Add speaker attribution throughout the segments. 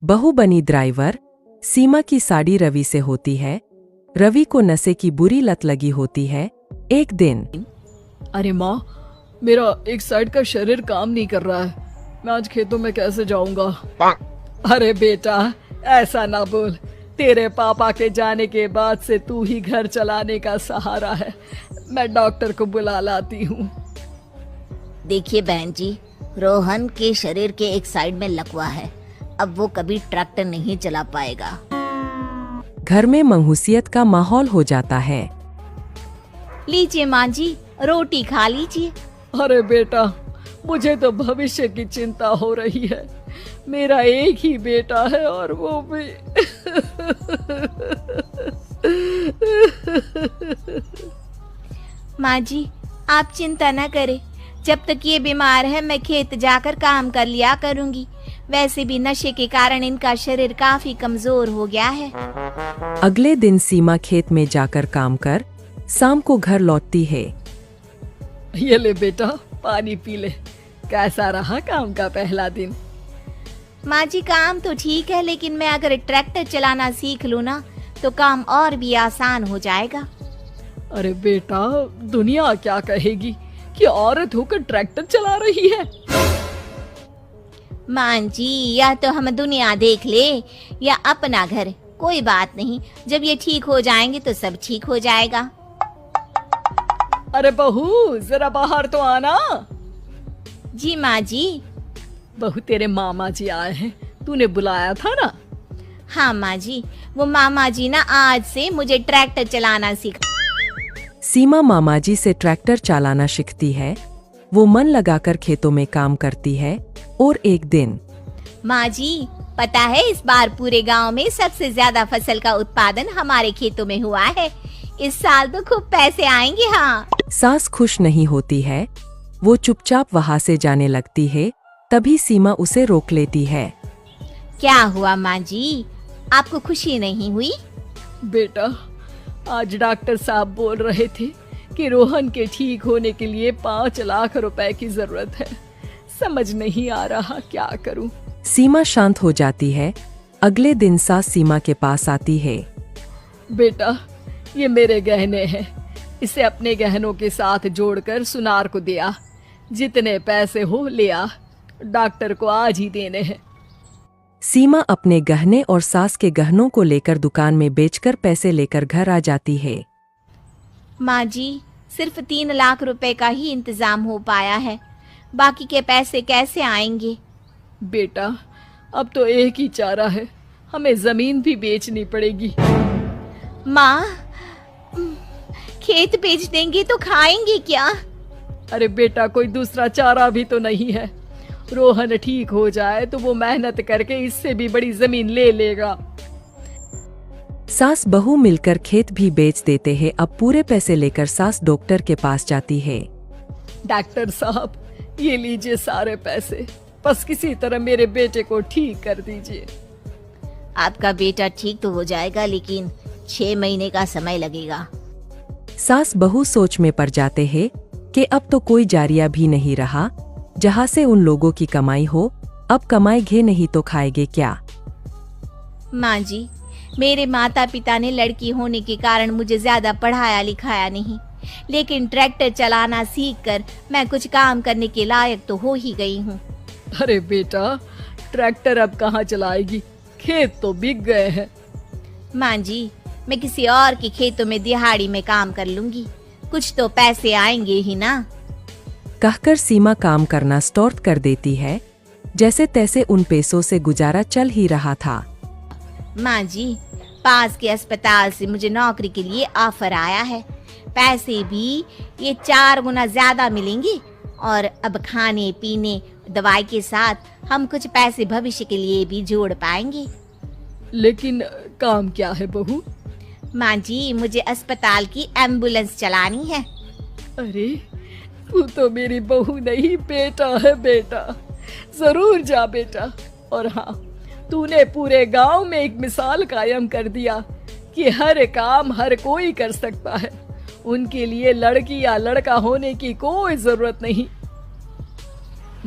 Speaker 1: बहू बनी ड्राइवर। सीमा की साड़ी रवि से होती है। रवि को नशे की बुरी लत लगी होती है। एक दिन
Speaker 2: अरे माँ, मेरा एक साइड का शरीर काम नहीं कर रहा है। मैं आज खेतों में कैसे जाऊंगा? अरे बेटा, ऐसा ना बोल। तेरे पापा के जाने के बाद से तू ही घर चलाने का सहारा है। मैं डॉक्टर को बुला लाती हूँ।
Speaker 3: देखिए बहन जी, रोहन के शरीर के एक साइड में लकवा है। अब वो कभी ट्रैक्टर नहीं चला पाएगा।
Speaker 1: घर में मंहूसियत का माहौल हो जाता है।
Speaker 3: लीजिए माँ जी, रोटी खा लीजिए।
Speaker 2: अरे बेटा, मुझे तो भविष्य की चिंता हो रही है। मेरा एक ही बेटा है और वो भी
Speaker 3: माँ जी, आप चिंता न करें। जब तक ये बीमार है मैं खेत जाकर काम कर लिया करूँगी। वैसे भी नशे के कारण इनका शरीर काफी कमजोर हो गया है।
Speaker 1: अगले दिन सीमा खेत में जाकर काम कर शाम को घर लौटती है।
Speaker 2: ये ले बेटा, पानी पी ले। कैसा रहा काम का पहला दिन?
Speaker 3: माँ जी, काम तो ठीक है, लेकिन मैं अगर ट्रैक्टर चलाना सीख लूँ ना तो काम और भी आसान हो जाएगा।
Speaker 2: अरे बेटा, दुनिया क्या कहेगी कि औरत होकर ट्रैक्टर चला रही है।
Speaker 3: माँ जी, या तो हम दुनिया देख ले या अपना घर, कोई बात नहीं। जब ये ठीक हो जाएंगे तो सब ठीक हो जाएगा।
Speaker 2: अरे बहू, जरा बाहर तो आना।
Speaker 3: जी माँ जी।
Speaker 2: बहू, तेरे मामा जी आए हैं, तूने बुलाया था ना?
Speaker 3: हाँ माँ जी, वो मामा जी ना आज से मुझे ट्रैक्टर चलाना सिखा।
Speaker 1: सीमा मामाजी से ट्रैक्टर चलाना सीखती है। वो मन लगाकर खेतों में काम करती है। और एक दिन
Speaker 3: माँ जी, पता है इस बार पूरे गांव में सबसे ज्यादा फसल का उत्पादन हमारे खेतों में हुआ है। इस साल तो खूब पैसे आएंगे। हाँ।
Speaker 1: सास खुश नहीं होती है। वो चुपचाप वहाँ से जाने लगती है। तभी सीमा उसे रोक लेती है।
Speaker 3: क्या हुआ माँ जी, आपको खुशी नहीं हुई?
Speaker 2: बेटा, आज डॉक्टर साहब बोल रहे थे कि रोहन के ठीक होने के लिए 5 लाख रुपए की जरूरत है। समझ नहीं आ रहा क्या करूं।
Speaker 1: सीमा शांत हो जाती है। अगले दिन सास सीमा के पास आती है।
Speaker 2: बेटा, ये मेरे गहने हैं। इसे अपने गहनों के साथ जोड़कर सुनार को दिया। जितने पैसे हो ले आ। डॉक्टर को आज ही देने हैं।
Speaker 1: सीमा अपने गहने और सास के गहनों को लेकर दुकान में बेचकर पैसे लेकर घर आ जाती है।
Speaker 3: माँ जी, सिर्फ 3 लाख रुपए का ही इंतजाम हो पाया है। बाकी के पैसे कैसे आएंगे?
Speaker 2: बेटा, अब तो एक ही चारा है, हमें जमीन भी बेचनी पड़ेगी।
Speaker 3: माँ, खेत बेच देंगे तो खाएंगे क्या?
Speaker 2: अरे बेटा, कोई दूसरा चारा भी तो नहीं है। रोहन ठीक हो जाए तो वो मेहनत करके इससे भी बड़ी जमीन ले लेगा।
Speaker 1: सास बहू मिलकर खेत भी बेच देते हैं। अब पूरे पैसे लेकर सास डॉक्टर के पास जाती है।
Speaker 2: डॉक्टर साहब, ये लीजिए सारे पैसे। बस किसी तरह मेरे बेटे को ठीक कर दीजिए।
Speaker 3: आपका बेटा ठीक तो हो जाएगा, लेकिन 6 महीने का समय लगेगा।
Speaker 1: सास बहू सोच में पड़ जाते हैं कि अब तो कोई जारिया भी नहीं रहा जहाँ से उन लोगों की कमाई हो। अब कमाएंगे नहीं तो खाएंगे क्या?
Speaker 3: माँ जी, मेरे माता पिता ने लड़की होने के कारण मुझे ज्यादा पढ़ाया लिखाया नहीं, लेकिन ट्रैक्टर चलाना सीखकर मैं कुछ काम करने के लायक तो हो ही गई हूँ।
Speaker 2: अरे बेटा, ट्रैक्टर अब कहाँ चलाएगी? खेत तो बिक गए हैं।
Speaker 3: माँ जी, मैं किसी और के खेतों में दिहाड़ी में काम कर लूंगी। कुछ तो पैसे आएंगे ही ना।
Speaker 1: कहकर सीमा काम करना स्टार्ट कर देती है। जैसे तैसे उन पैसों से गुजारा चल ही रहा था।
Speaker 3: माँ जी, पास के अस्पताल से मुझे नौकरी के लिए ऑफर आया है। पैसे भी ये 4 गुना ज्यादा मिलेंगे और अब खाने पीने दवाई के साथ हम कुछ पैसे भविष्य के लिए भी जोड़ पाएंगे।
Speaker 2: लेकिन काम क्या है बहू?
Speaker 3: माँ जी, मुझे अस्पताल की एम्बुलेंस चलानी है।
Speaker 2: अरे, तू तो मेरी बहू नहीं, बेटा है बेटा। जरूर जा बेटा। और हाँ, तूने पूरे गांव में एक मिसाल कायम कर दिया कि हर काम हर कोई कर सकता है। उनके लिए लड़की या लड़का होने की कोई जरूरत नहीं।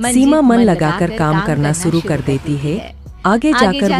Speaker 1: सीमा मन लगाकर काम करना शुरू कर देती है। आगे जाकर वो